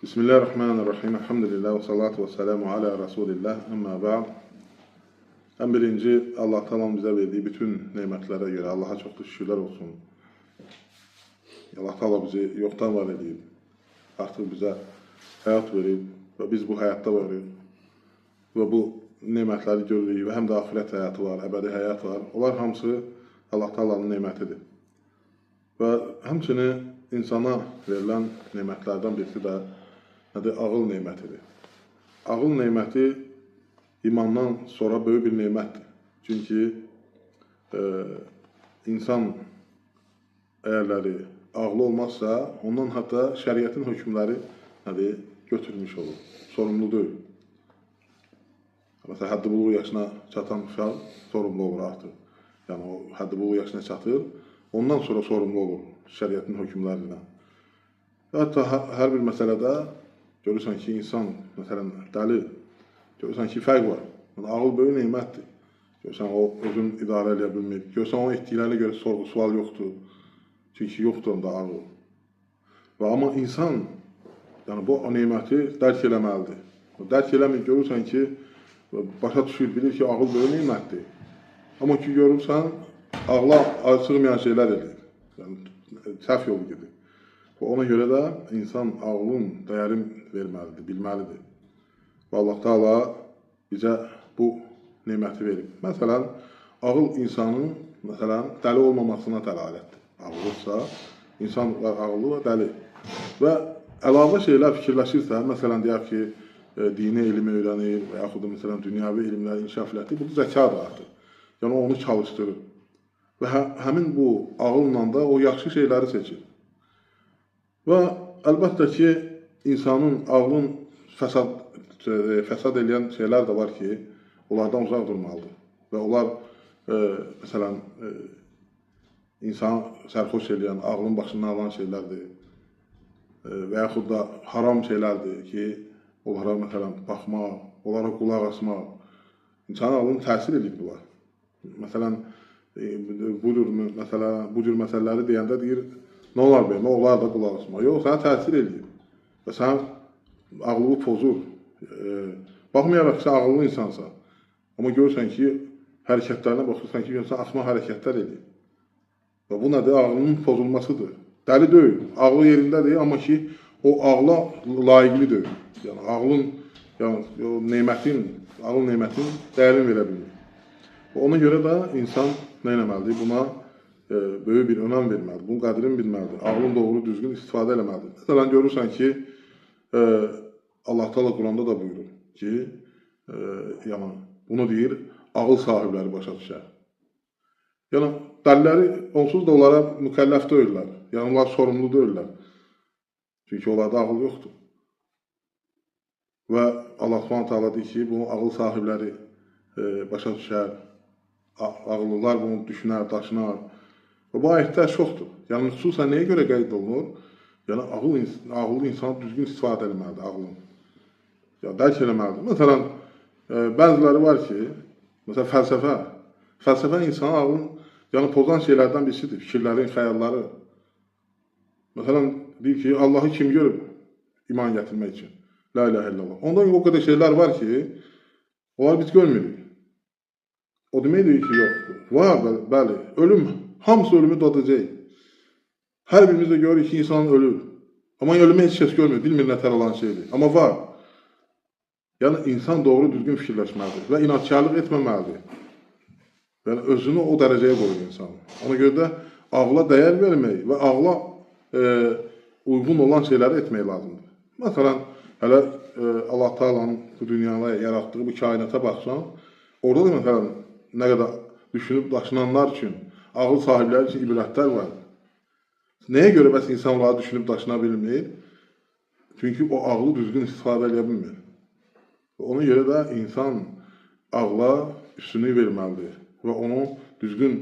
Bismillahirrahmanirrahim. Elhamdülillah və salatu və selamu alə Rasulillah. Əmmə ba'd. Ən birinci, Allah tamam bizə verdiyi bütün nemətlərə görə Allaha çoxlu şükürlər olsun. Allah Taala bizi yoxdan var edib. Artıq bizə həyat verib və biz bu həyatda varıq. Və bu nemətləri görürük və həm də axirət həyatı var, əbədi həyat var. Onlar hamısı Allah Taala'nın nemətidir. Və həmçinin insana verilən nemətlərdən birisi də ağıl nemətidir. Ağıl neməti imandan sonra böyük bir nemətdir. Çünki insan əyərləri ağlı olmazsa, ondan hətta şəriətin hökmləri götürmüş olur, sorumlu deyil. Məsələn, həddi buluğ yaşına çatan uşaq sorumlu olur artıq. Yəni, o həddi buluğ yaşına çatır, ondan sonra sorumlu olur şəriətin hökmlərindən. Hətta hər bir məsələdə görürsən ki, insan, məsələn, dəli, görürsən ki, fərq var. Yəni, ağıl böyük neymətdir. Görürsən, o özün idarə edə bilmir. Görürsən, onun etdiklərinə görə sorğu sual yoxdur. Çünki yoxdur onda ağıl. Və amma insan, yəni bu neyməti dərk eləməlidir. Dərk eləmir, görürsən ki, başa düşür, bilir ki, ağıl böyük neymətdir. Amma ki, görürsən, ağla sığmayan şeylər edir. Yəni, səhv yolu gedir. Və ona görə də insan ağlın dəyərini verməlidir, bilməlidir. Və Allah Taala bizə bu neməti verib. Məsələn, ağıl insanın dəli olmamasına dəlalətdir. Ağıllısa, insan ağıllı və dəli. Və əlavə şeylər fikirləşirsə, məsələn, deyək ki, dini elmi öyrənir və yaxud da məsələn, dünyavi elmləri inkişaf elədir, bu zəkadır artıq. Yəni, onu çalışdırır. Və həmin bu ağılla da o yaxşı şeyləri seçir. Və əlbəttə ki, insanın ağlın fəsad edən şeylər də var ki, onlardan uzaq durmalıdır. Və onlar, məsələn, insanı sərxoş edən, ağlın başından alan şeylərdir. Və yaxud da haram şeylərdir ki, onlara, məsələn, baxmaq, onlara qulaq asmaq, insanın ağlını təsir edib bunlar. Məsələn, bu cür məsələləri deyəndə deyir, nə olar belə, onlar da qulaq asmaq. Yox, sənə təsir edir və sən ağlını pozur. Baxmayaraq ki, sən ağıllı insansan. Amma görürsən ki, hərəkətlərinə baxırsan ki, sən axmaq hərəkətlər edir. Və bu nədir? Ağlının pozulmasıdır. Dəli deyil, ağlı yerindədir, amma ki, o ağla layiqli deyil. Yəni, ağıl neymətin dəyərini verə bilir. Və ona görə də insan nə eləməlidir? Buna böyük bir önəm verməlidir, bunun qədrini bilməlidir, ağlın doğru düzgün istifadə eləməlidir. Məsələn, görürsən ki, Allah Taala Quranda da buyurur ki, bunu deyir, ağıl sahibləri başa düşər. Yəni, dəliləri onsuz da onlara mükəlləf deyirlər, yəni onlar sorumlu deyirlər. Çünki onlarda ağıl yoxdur. Və Allah Taala deyir ki, bunu ağıl sahibləri başa düşər, ağıllılar bunu düşünər, daşınar. Və bu ayətlər çoxdur. Yəni, xüsusən nəyə görə qeyd olunur? Yəni, ağıllı insan düzgün istifadə eləməlidir, ağlını. Yəni, dərk eləməlidir. Məsələn, bəziləri var ki, məsələn, fəlsəfə. Fəlsəfə insanın ağlını pozan şeylərdən birisidir, fikirlərin, xəyalları. Məsələn, deyir ki, Allahı kim görüb iman gətirmək üçün? La ilahə illallah. Ondan o qədər şeylər var ki, onları biz görmürük. O demək deyir ki, yoxdur. Var, bəli, ölüm. Hamısı ölümü dadacaq. Hər birimiz də görürük ki, insan ölür. Amma ölümü heç kəs görmür, bilmir nətər olan şeydir. Amma var. Yəni, insan doğru düzgün fikirləşməlidir və inatkarlıq etməməlidir. Yəni, özünü o dərəcəyə qoyur insan. Ona görə də ağla dəyər vermək və ağla uyğun olan şeyləri etmək lazımdır. Məsələn, hələ Allah Taala'nın bu dünyada yaratdığı bu kainata baxsan, orada da məsələn, nə qədər düşünüb daşınanlar üçün, ağıl sahibləri üçün ibrətlər var. Nəyə görə bəs insanları düşünüb daşına bilmir? Çünki o ağlı düzgün istifadə edə bilmir. Ona görə də insan ağla üstünlük verməlidir və onu düzgün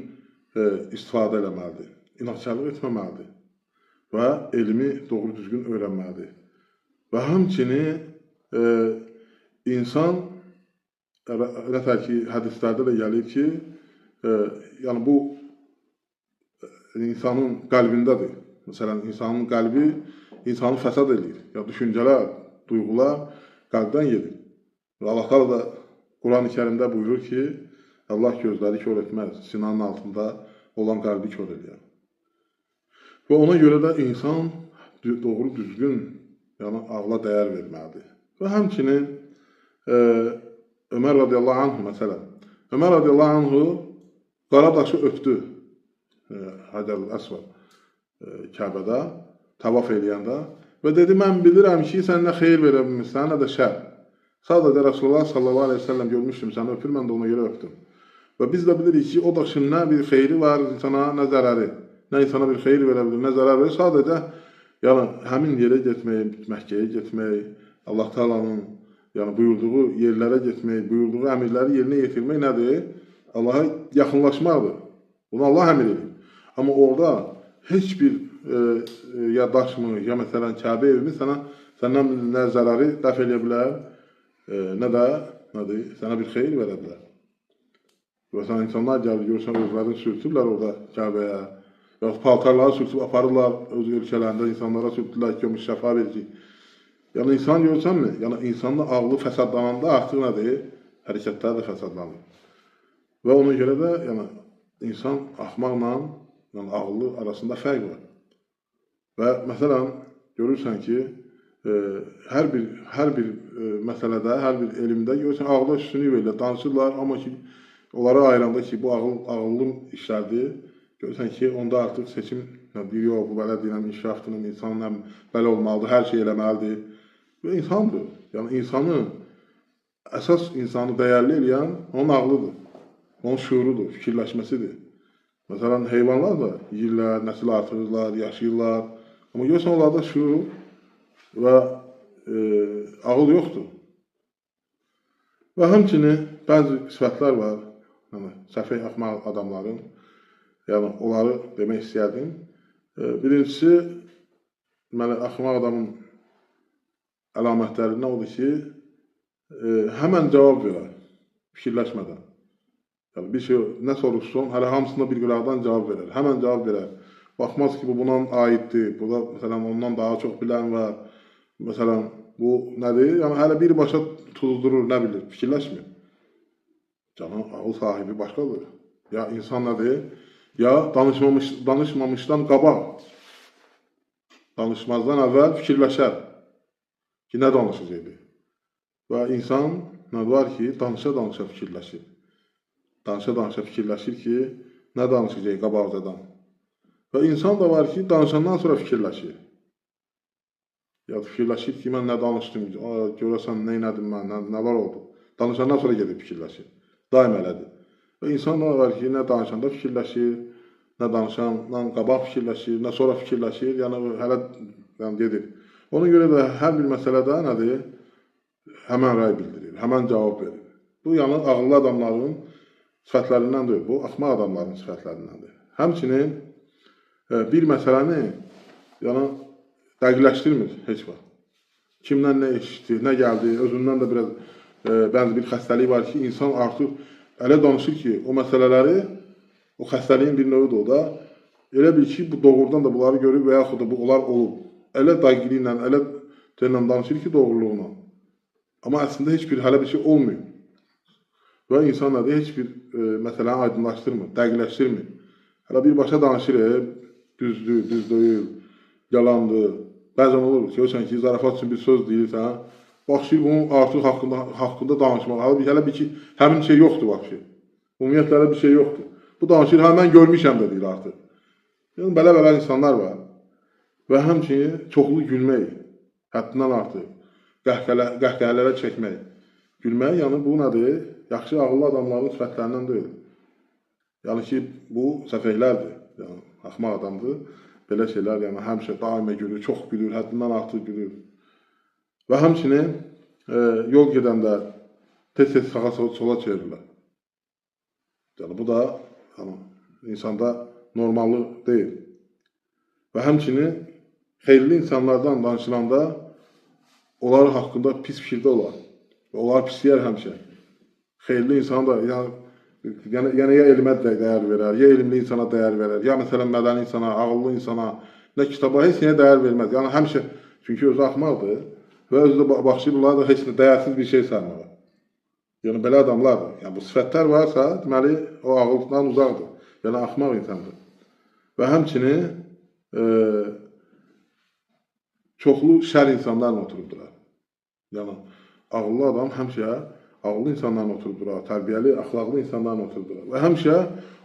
istifadə eləməlidir. İnatkarlıq etməməlidir və elmi doğru düzgün öyrənməlidir. Və həmçinin insan, nətər ki, hədislərdə də gəlir ki, yəni bu insanın qəlbindədir. Məsələn, insanın qəlbi insanı fəsad edir. Ya düşüncələr, duyğular qəlbdən gedir. Və Allah Teala da Quran-ı Kərimdə buyurur ki, Allah gözləri kör etməz, sinanın altında olan qəlbi kör edir. Və ona görə də insan doğru düzgün, yəni ağla dəyər verməlidir. Və həmçinin Ömər radiyallahu anhu məsələn. Ömər radiyallahu anhu Qaradaşı öpdü Həcərül Əsvəd Kəbədə, tavaf eləyəndə və dedi, mən bilirəm ki, sən nə xeyir verə bilmirsən, nə də şər. Sadəcə Rasulullah sallallahu aleyhi ve sellem görmüşdüm səni öpür, mən də ona görə öpdüm. Və biz də bilirik ki, o daşın nə bir xeyri var insana, nə zərəri. Nə insana bir xeyir verə bilir, nə zərər verir. Sadəcə yəni, həmin yerə getmək, Məkkəyə getmək, Allah Teala'nın yəni, buyurduğu yerlərə getmək, buyurduğu əmirləri yerinə yetirmək nədir? Allaha yaxınlaşmaqdır. Bunu Allah əmir edir. Amma orada heç bir ya daş mı, ya məsələn Kəbə evimi səndən nə zərəri dəf eləyə bilər, nə də sənə bir xeyir verə bilər. Və sən insanlar gəlir, görürsən, özlərini sürtürlər orada Kəbəyə, yaxud paltarları sürtüb aparırlar, öz ölkələrində insanlara sürtürlər ki, o şəfa verir. Yəni, insan görsənmi? Yəni, insanın ağlı fəsadlananda artıq nədir? Hərəkətlər də fəsadlanır. Və ona görə də yəni, insan axmaqla yəni, ağlı arasında fərq var. Və məsələn, görürsən ki, hər bir məsələdə, hər bir elmdə görürsən, ağla üstünlük verirlər, danışırlar, amma ki, onları ayıranda ki, bu ağıllı işlərdir, görürsən ki, onda artıq seçim deyir, yox, bu belə deyiləm, inşirafdır, insanın belə olmalıdır, hər şey eləməlidir. Və insandır. Yəni, insanı, əsas insanı dəyərli eləyən onun ağlıdır, onun şuurudur, fikirləşməsidir. Məsələn, heyvanlar da yiyirlər, nəsil artırırlar, yaşayırlar. Amma görürsən, onlarda şuur və ağıl yoxdur. Və həmçinin bəzi sifətlər var, yəni, səfeh axmaq adamların, yəni, onları demək istəyərdim. Birincisi, axmaq adamın əlamətlərindən odur ki, həmən cavab verər, fikirləşmədən. Yəni, bir şey nə soruşsun, hələ hamısına bir qıraqdan cavab verər, həmən cavab verər. Baxmaz ki, bu buna aiddir, burada məsələn, ondan daha çox bilən var. Məsələn, bu nədir? Yəni, hələ birbaşa tuzdurur, nə bilir, fikirləşmir. Canın ağıl sahibi başqadır. Ya insan nədir? Ya danışmamışdan qabaq, danışmazdan əvvəl fikirləşər ki, nə danışacaqdır? Və insan nə var ki, danışa-danışa fikirləşir. Danışa-danışa fikirləşir ki, nə danışacaq qabaqcadan. Və insan da var ki, danışandan sonra fikirləşir. Ya fikirləşir ki, mən nə danışdım, görəsən, nə elədim mən, nələr oldu. Danışandan sonra gedib fikirləşir. Daim elədir. Və insan da var ki, nə danışanda fikirləşir, nə danışandan qabaq fikirləşir, nə sonra fikirləşir, yəni hələ gedir. Ona görə də hər bir məsələdə nədir? Həmən rəy bildirir, həmən cavab verir. Bu, yəni ağıllı adamların sifətlərindən deyil, bu axmaq adamların sifətlərindəndir. Həmçinin bir məsələni yəni, dəqiqləşdirmir heç vaxt. Kimdən nə eşitdi, nə gəldi, özündən də biraz bəzi bir xəstəlik var ki, insan artıq elə danışır ki, o məsələləri, o xəstəliyin bir növüdür o da, elə bil ki, bu doğrudan da bunları görür və yaxud da bunlar olub. Elə dəqiqliklə, elə danışır ki, doğruluğuna. Amma əslində heç bir hələ bir şey olmuyor. Və insan nədir, heç bir məsələni aydınlaşdırmır, dəqiqləşdirmir. Hələ birbaşa danışır, düzdür, düz deyil, yalandır. Bəzən olur, görürsən ki, zarafat üçün bir söz deyirsən, başlayır bunun artıq haqqında danışmaq. Hələ bir ki, həmin şey yoxdur, baxışır. Ümumiyyətlə, hələ bir şey yoxdur. Bu danışır, mən görmüşəm də deyir artıq. Yəni, belə-belə insanlar var. Və həmçinin çoxlu gülmək, həddindən artıq, qəhqəhələrə çəkmək. Gülmək, yəni bu nədir? Yaxşı, ağıllı adamların sifətlərindən deyil. Yəni ki, bu səfehlərdir, yəni axmaq adamdır. Belə şeylər, yəni həmişə daimə gülür, çox gülür, həddindən artıq gülür. Və həmçinin yol gedəndə tez-tez sağa sola çevirirlər. Yəni bu da insanda normalı deyil. Və həmçinin xeyirli insanlardan danışılanda onlar haqqında pis fikirdə olar. Və onlar pisləyər həmişə. Xeyirli insan da, yəni ya elmə dəyər verər, ya elmli insana dəyər verər, ya məsələn mədəni insana, ağıllı insana, nə kitaba heç nəyə dəyər verməz. Yəni həmişə çünki özü axmaqdır və özü də başlayır bunlar da heç nə dəyərsiz bir şey saymağa. Yəni belə adamlardır. Yəni bu sifətlər varsa, deməli o ağıldan uzaqdır. Yəni axmaq insandır. Və həmçinin çoxlu şər insanlarla oturubdular. Yəni ağıllı adam həmişə ağıllı insanlarla oturubdular, tərbiyəli, əxlaqlı insanlarla oturubdular və həmişə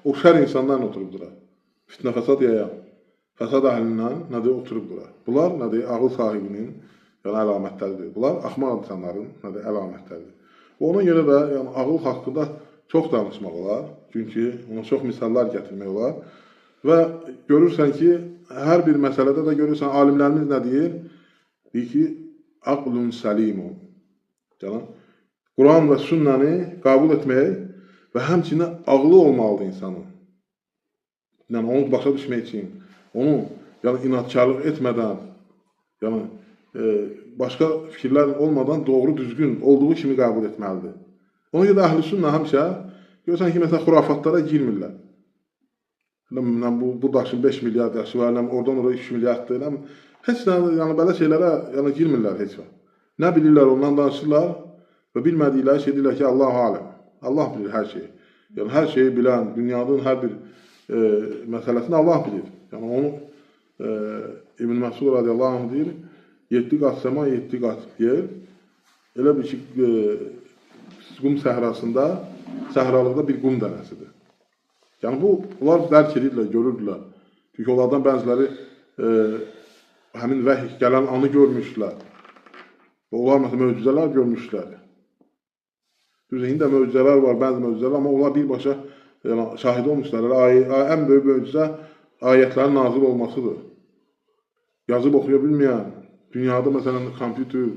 o şər insanlarla oturubdular. Fitnə fəsad yayan, fəsad əhlindən nədir oturubdular. Bunlar nədir ağıl sahibinin yəni əlamətləridir. Bunlar axmaq insanların nədir əlamətləridir. Və ona görə də yəni ağıl haqqında çox danışmaq olar. Çünki ona çox misallar gətirmək olar. Və görürsən ki, hər bir məsələdə də görürsən alimlərimiz nə deyir? Deyir ki, aqlun salimun. Yəni Quran və sünnəni qəbul etmək və həmçinin ağlı olmalıdır insanın. Yəni onu başa düşmək üçün, onu yəni inadkarlıq etmədən, yəni başqa fikirlər olmadan doğru düzgün olduğu kimi qəbul etməlidir. Ona görə də əhl-i sünnə həmişə görürsən ki, məsələn, xurafatlara girmirlər. Bu daşın 5 milyard yaşı var, oradan oraya 3 milyarddır. Heç nə, yəni belə şeylərə yəni girmirlər heç vaxt. Nə bilirlər, ondan danışırlar və bilmədikləri şey deyirlər ki, Allahu aləm. Allah bilir hər şeyi. Yəni hər şeyi bilən, dünyanın hər bir məsələsini Allah bilir. Yəni onu İbn Məsud radiyallahu anh deyir, 7 qat səma, 7 qat yer. Elə bir ki, qum səhrasında, səhralıqda bir qum dənəsidir. Yəni bunlar dərk edirlər, görürdülər. Çünki onlardan bəziləri həmin vəhiy gələn anı görmüşdülər. Və onlar məsələn möcüzələr görmüşdülər. Düzdür, indi də möcüzələr var, bəzi möcüzələr, amma onlar birbaşa şahid olmuşlar. Ən böyük möcüzə ayətlərin nazil olmasıdır. Yazıb oxuya bilməyən, dünyada məsələn kompüter,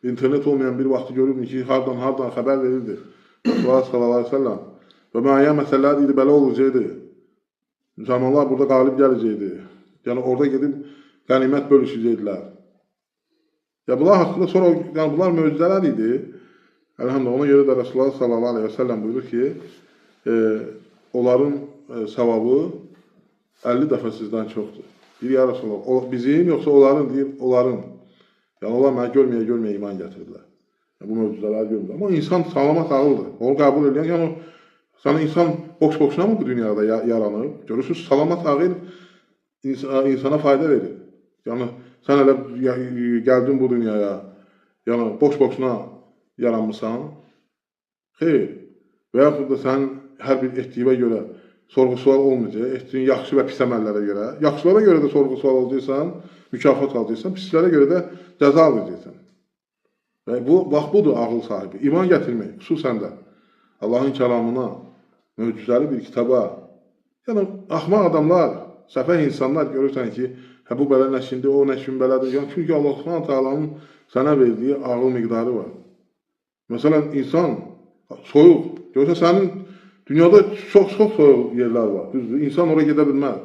internet olmayan bir vaxtı görürdün ki, hardan xəbər verirdi. Resulullah sallallahu aleyhi ve sellem. Və müəyyən məsələlər deyildi, belə olacaqdı. Müsəlmanlar burada qalib gələcəkdi. Yəni orada gedib qənimət bölüşəcəkdilər. Ya bunlar haqqında sonra, yəni bunlar möcüzələr idi. Elhamdülillah, ona görə də Resulullah sallallahu aleyhi ve sellem buyurur ki, onların savabı 50 dəfə sizdən çoxdur. Deyir, ya Resulullah, o bizim, yoxsa onların, deyir, onların. Yəni, onlar mənə görməyə iman gətirdilər. Yəni, bu möcüzələri görmürlər. Amma insan salamat ağıldır. Onu qəbul edən, yəni, sana insan boş-boşuna mı bu dünyada yaranıb? Görürsünüz, salamat ağıl insana fayda verir. Yəni, sən elə gəldin bu dünyaya, yəni, boş-boşuna yaranmışsan, xeyr. Və yaxud da sən hər bir etdiyinə görə sorğu-sual olmayacaq, etdiyin yaxşı və pis əməllərə görə. Yaxşılara görə də sorğu-sual olacaqsan, mükafat alacaqsan, pislərə görə də cəza alacaqsan. Bax, budur ağıl sahibi. İman gətirmək, xüsusən də Allahın kəlamına, möcüzəli bir kitaba. Yəni, axmaq adamlar, səfəh insanlar görürsən ki, bu belə nəşindi, o nəşin belədir. Yəni, çünki Allah Subhanahu sənə verdiyi ağıl miqdarı var. Məsələn, insan soyuq, görürsən, sənin dünyada çox soyuq yerlər var, düzdür. İnsan oraya gedə bilməz.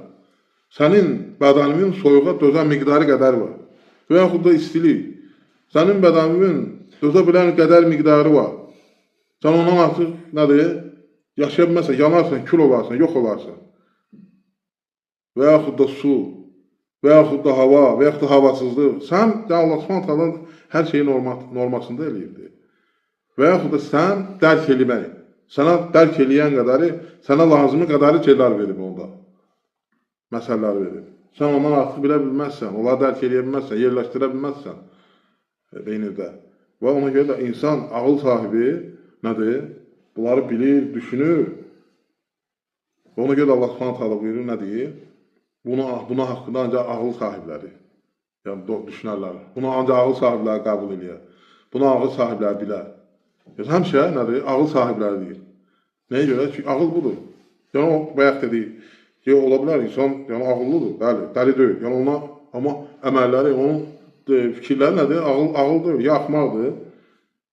Sənin bədəninin soyuğa dözən miqdarı qədər var. Və yaxud da istilik. Sənin bədəninin dözə bilən qədər miqdarı var. Sən ondan artıq nədir? Yaşaya bilməzsən, yanarsan, kül olarsan, yox olarsan. Və yaxud da su, və yaxud da hava, və yaxud da havasızlıq. Sən Allah Subhanahu hər şeyi normasında eləyirdi. Və yaxud da sən dərk eləmək. Sənə dərk eləyən qədəri, sənə lazımı qədəri şeylər verib onda. Məsələlər verib. Sən ondan artıq bilə bilməzsən, onları dərk eləyə bilməzsən, yerləşdirə bilməzsən beynində. Və ona görə də insan, ağıl sahibi nədir? Bunları bilir, düşünür. Və ona görə də Allah Subhanahu buyurur, nə deyir? Buna haqqında ancaq ağıl sahibləri, yəni düşünərlər. Bunu ancaq ağıl sahibləri qəbul edir. Bunu ağıl sahibləri bilər. Həmişə nədir? Ağıl sahibləri deyir. Nəyə görə? Çünki ağıl budur. Yəni o bayaq dedik ki, ola bilər insan yəni ağıllıdır, bəli, dəli deyil. Yəni ona, amma əməlləri, onun fikirləri nədir? Ağıl deyil, ya axmaqdır.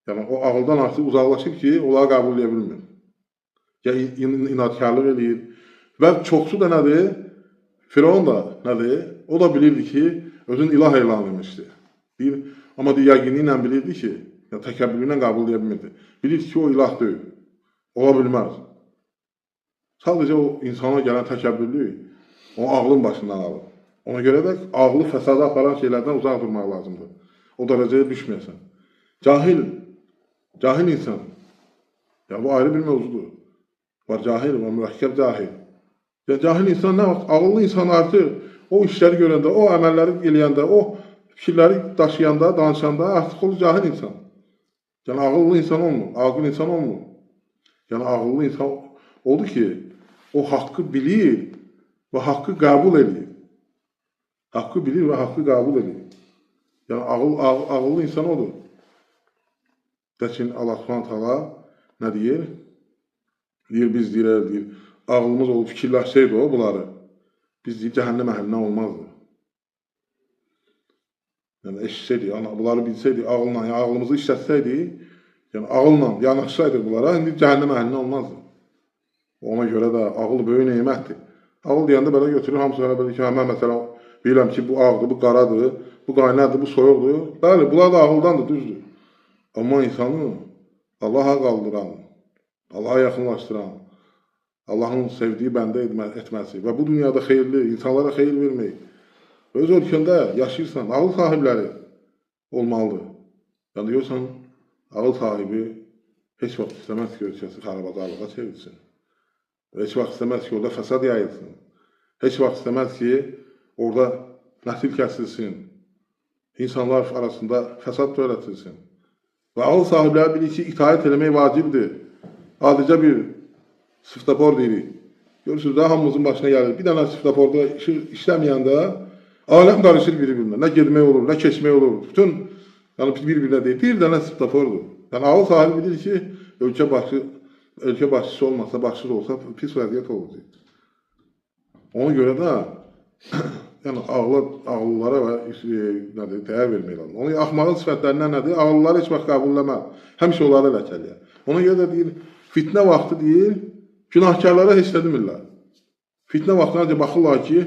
Yəni o ağıldan artıq uzaqlaşıb ki, onları qəbul edə bilmir. Ya inadkarlıq eləyir. Və çoxsu da nədir? Firavun da nədir? O da bilirdi ki, özün ilah elan etmişdi. Amma yəqinliklə bilirdi ki, təkəbbürlüylə qəbul edə bilmirdi. Bilirdi ki, o ilah deyil. Ola bilməz. Sadəcə o insana gələn təkəbbürlük, o ağlın başından alır. Ona görə də ağlı fəsada aparan şeylərdən uzaq durmaq lazımdır. O dərəcəyə düşməyəsən. Cahil insan. Ya bu ayrı bir mövzudur. Var cahil, var mürəkkəb cahil. Ya cahil insan nə vaxt? Ağıllı insan artıq o işləri görəndə, o əməlləri eləyəndə, o fikirləri daşıyanda, danışanda artıq o cahil insan. Yəni ağıllı insan olmur, aqil insan olmur. Yəni ağıllı insan odur ki, o haqqı bilir və haqqı qəbul edir. Haqqı bilir və haqqı qəbul edir. Yəni ağıllı insan odur. Lakin Allah Subhanahu taala nə deyir? Deyir biz deyir, ağlımız olub fikirləşsəydi o bunları, biz deyir cəhənnəm əhlindən olmazdı. Yəni eşitsəydik, bunları bilsəydik, ağılla, yəni ağlımızı işlətsəydik, yəni ağılla yanaşsaydıq bunlara, indi cəhənnəm əhlindən olmazdı. Ona görə də ağıl böyük nemətdir. Ağıl deyəndə belə götürür, hamısı belə ki, mən məsələn bilirəm ki, bu ağdır, bu qaradır, bu qaynadır, bu soyuqdur. Bəli, bunlar da ağıldandır, düzdür. Amma insanı Allaha qaldıran, Allaha yaxınlaşdıran, Allahın sevdiyi bəndə etməsi və bu dünyada xeyirli, insanlara xeyir vermək, öz ölkəndə yaşayırsan, ağıl sahibləri olmalıdır. Yəni deyirsən, ağıl sahibi heç vaxt istəməz ki, ölkəsi xarabazarlığa çevirsin. Heç vaxt istəməz ki, orada fəsad yayılsın. Heç vaxt istəməz ki, orada nəsil kəsilsin. İnsanlar arasında fəsad törətilsin. Və ağıl sahibləri bilir ki, itaət eləmək vacibdir. Adicə bir svetofor deyirik. Görürsünüz də hamımızın başına gəlir. Bir dənə svetoforda işləməyəndə aləm qarışır bir-birinə. Nə getmək olur, nə keçmək olur. Bütün bir-birinə deyil. Bir dənə svetofordur. Yəni ağıl sahibi bilir ki, ölkə başçısı olmasa, başçı olsa pis vəziyyət olacaq. Ona görə də yəni ağıllara dəyər vermək lazım. Onun axmağın sifətlərindən nədir? Ağılları heç vaxt qəbul eləmə. Həmişə onları ləkələyər. Ona görə də deyir, fitnə vaxtı deyir, günahkarlara heç nə demirlər. Fitnə vaxtına ancaq baxırlar ki,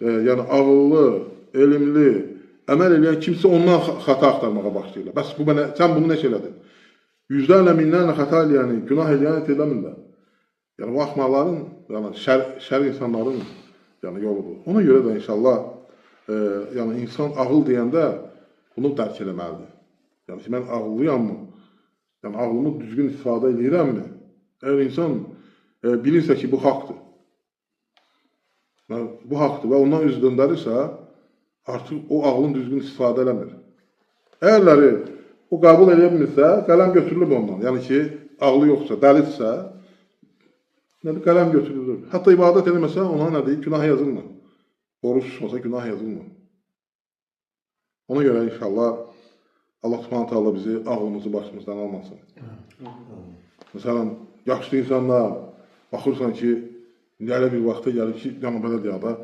yəni ağıllı, elmli, əməl eləyən kimsə ondan xata axtarmağa başlayırlar. Bəs sən bunu neçə elədin? Yüzlərlə, minlərlə xata eləyəni, günah eləyəni et eləmirlər. Yəni bu axmaqların, yəni şər insanların yoludur. Ona görə də inşallah yəni insan ağıl deyəndə bunu dərk eləməlidir. Yəni ki, mən ağıllıyam-mı? Yəni ağlımı düzgün istifadə edirəmmi? Əgər insan bilirsə ki, bu haqdır. Bu haqdır və ondan üz döndərirsə, artıq o ağlın düzgün istifadə eləmir. Əgərləri o qəbul edə bilmirsə, qələm götürülür ondan. Yəni ki, ağlı yoxsa, dəlilsə, qələm götürülür. Hətta ibadət eləməsə, ona nə deyir? Günah yazılmır. Oruç tutmasa günah yazılmır. Ona görə inşallah Allah Subhanahu taala bizi ağlımızı başımızdan almasın. Məsələn, yaşlı insanlar baxırsan ki, elə bir vaxta gəlir ki, yəni belə deyək da,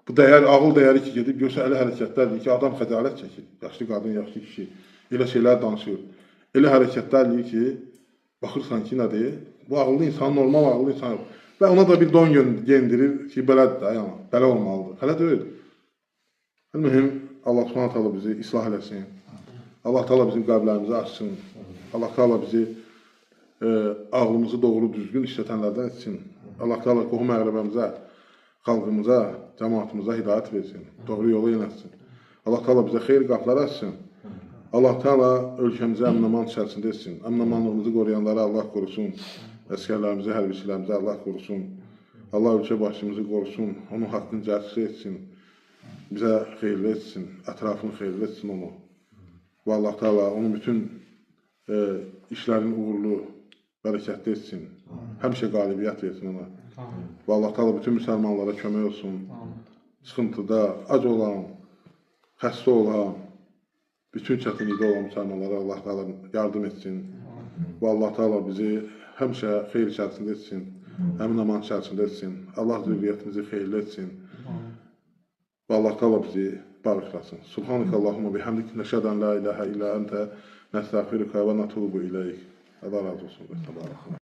bu dəyər, ağıl dəyəri ki, gedib görsə elə hərəkətlərdir ki, adam xəcalət çəkir. Yaşlı qadın, yaşlı kişi elə şeylər danışır. Elə hərəkətlərdir ki, baxırsan ki, nədir? Bu ağıllı insan, normal ağıllı insan yox. Və ona da bir don geyindirir ki, belədir də, yəni, belə olmalıdır. Hələ deyil. Mühüm, Allah Subhanahu taala bizi islah eləsin. Allah taala bizim qəlblərimizi açsın. Allah taala bizi ağlımızı doğru, düzgün işlətənlərdən etsin. Allah taala qohum əqrəbəmizə, xalqımıza, cəmaatımıza hidayət versin. Doğru yolu yönətsin. Allah taala bizə xeyir qapıları açsın. Allah Teala ölkəmizi əmin-aman içərisində etsin. Əmin-amanlığımızı qoruyanlara Allah qorusun. Əskərlərimizi, hərbiçilərimizi Allah qorusun. Allah ölkə başımızı qorusun. Onun haqqını cəsur etsin. Bizə xeyirli etsin. Ətrafını xeyirli etsin onu. Və Allah Teala onun bütün işlərini uğurlu, bərəkətli etsin. Həmişə qalibiyyət versin ona. Və Allah Teala bütün müsəlmanlara kömək olsun. Sıxıntıda, ac olan, xəstə olan, bütün çətinlikdə olan müsəlmanlara Allah Teala yardım etsin. Və Allah Teala bizi həmişə xeyir içərisində etsin. Əmin-aman içərisində etsin. Allah zürriyyətimizi xeyirli etsin. Və Allah Teala bizi bağışlasın. Subhanəkə Allahumma bihamdik. Nəşhədən la ilahə illə əntə nəstəğfiruka və nətubu iləyik. Allah razı olsun.